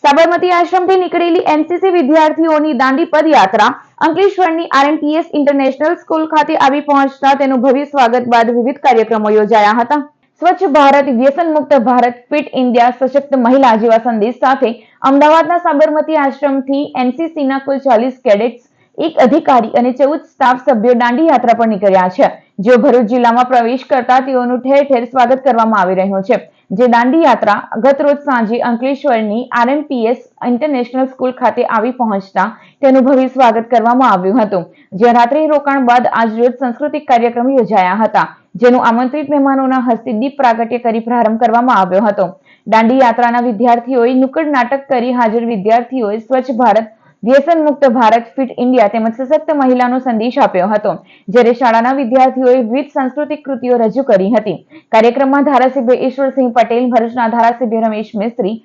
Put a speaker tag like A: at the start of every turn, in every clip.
A: સાબરમતી આશ્રમથી નીકળેલી એનસીસી વિદ્યાર્થીઓની દાંડી પદયાત્રા અંકલેશ્વરની આરએમપીએસ ઇન્ટરનેશનલ સ્કૂલ ખાતે આવી પહોંચતા તેનું ભવ્ય સ્વાગત બાદ વિવિધ કાર્યક્રમો યોજાયા હતા। સ્વચ્છ ભારત, વ્યસન મુક્ત ભારત, ફિટ ઇન્ડિયા, સશક્ત મહિલા જેવા સંદેશ સાથે અમદાવાદના સાબરમતી આશ્રમથી એનસીસીના કુલ 40 કેડેટ્સ, એક અધિકારી અને 14 સ્ટાફ સભ્યો દાંડી યાત્રા પર નીકળ્યા છે। જેઓ ભરૂચ જિલ્લામાં પ્રવેશ કરતા તેઓનું ઠેર ઠેર સ્વાગત કરવામાં આવી રહ્યું છે। જે દાંડી યાત્રા ગત રોજ સાંજે અંકલેશ્વરની આરએમપીએસ ઇન્ટરનેશનલ સ્કૂલ ખાતે આવી પહોંચતા તેનું ભવ્ય સ્વાગત કરવામાં આવ્યું હતું। જ્યાં રાત્રિ રોકાણ બાદ આજ રોજ સાંસ્કૃતિક કાર્યક્રમ યોજાયા હતા, જેનું આમંત્રિત મહેમાનોના હસ્તે દીપ પ્રાગટ્ય કરી પ્રારંભ કરવામાં આવ્યો હતો। દાંડી યાત્રાના વિદ્યાર્થીઓએ નુક્કડ નાટક કરી હાજર વિદ્યાર્થીઓએ સ્વચ્છ ભારત, વ્યસન મુક્ત ભારત, ફિટ ઇન્ડિયા તેમજ સશક્ત મહિલાનો સંદેશ આપ્યો હતો। જ્યારે શાળાના વિદ્યાર્થીઓએ વિવિધ સાંસ્કૃતિક કૃતિઓ રજૂ કરી હતી। કાર્યક્રમમાં ધારાસભ્ય ઈશ્વરસિંહ પટેલ, ભરૂચના ધારાસભ્ય રમેશ મિસ્ત્રી,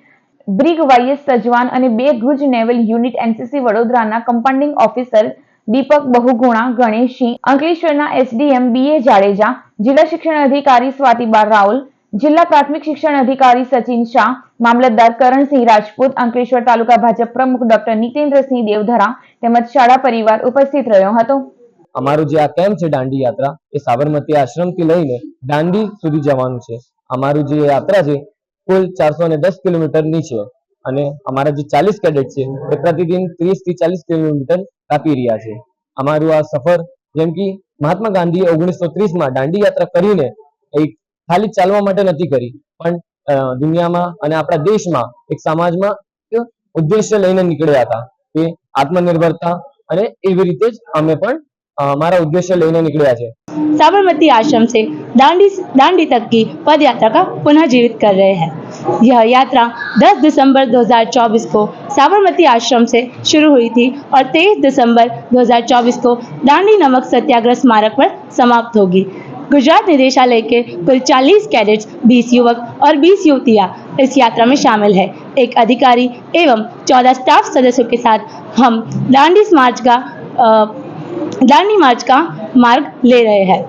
A: બ્રિગ વાયએસ સજવાન અને 2 ગુજ નેવલ યુનિટ એનસીસી વડોદરાના કમ્પાઉન્ડિંગ ઓફિસર દીપક બહુગુણા ગણેશસિંહ, અંકલેશ્વરના એસડીએમ બીએ જાડેજા, જિલ્લા શિક્ષણ અધિકારી સ્વાતિબા રાઉલ, જિલ્લા પ્રાથમિક શિક્ષણ અધિકારી સચિન શાહ, મામલતદાર કરણસિંહ રાજપૂત, અંકલેશ્વર તાલુકા ભાજપ પ્રમુખ ડોક્ટર નીતેન્દ્રસિંહ દેવધરા તેમજ શાળા પરિવાર ઉપસ્થિત રહ્યો હતો।
B: અમારું જે આ કેમ્પ છે દાંડી યાત્રા એ સાબરમતી આશ્રમથી લઈને દાંડી સુધી જવાનું છે। અમારું જે યાત્રા છે કુલ 410 કિલોમીટરની છે અને અમારા જે 40 કેડેટ છે એ પ્રતિદિન 30 થી 40 કિલોમીટર કાપી રહ્યા છે। અમારું આ સફર જેમ કે મહાત્મા ગાંધીએ 1930માં દાંડી યાત્રા કરીને એક ખાલી ચાલવા માટે નથી કરી, પણ દુનિયામાં અને આપણા દેશમાં એક સમાજમાં ઉદ્દેશ્ય લઈને નીકળ્યા હતા કે આત્મનિર્ભરતા, અને એવી રીતે જ અમે પણ हमारा उद्देश्य लेने निकले थे।
C: साबरमती आश्रम से दांडी तक की पद यात्रा का पुनः जीवित कर रहे हैं। यह यात्रा 10 दिसंबर 2024 को साबरमती आश्रम से शुरू हुई थी और 23 दिसंबर 2024 को दांडी नमक सत्याग्रह स्मारक पर समाप्त होगी। गुजरात निदेशालय के कुल 40 कैडेट्स, 20 युवक और 20 युवतियां इस यात्रा में शामिल है। एक अधिकारी एवं 14 स्टाफ सदस्यों के साथ हम दांडी मार्च का मार्ग ले रहे हैं।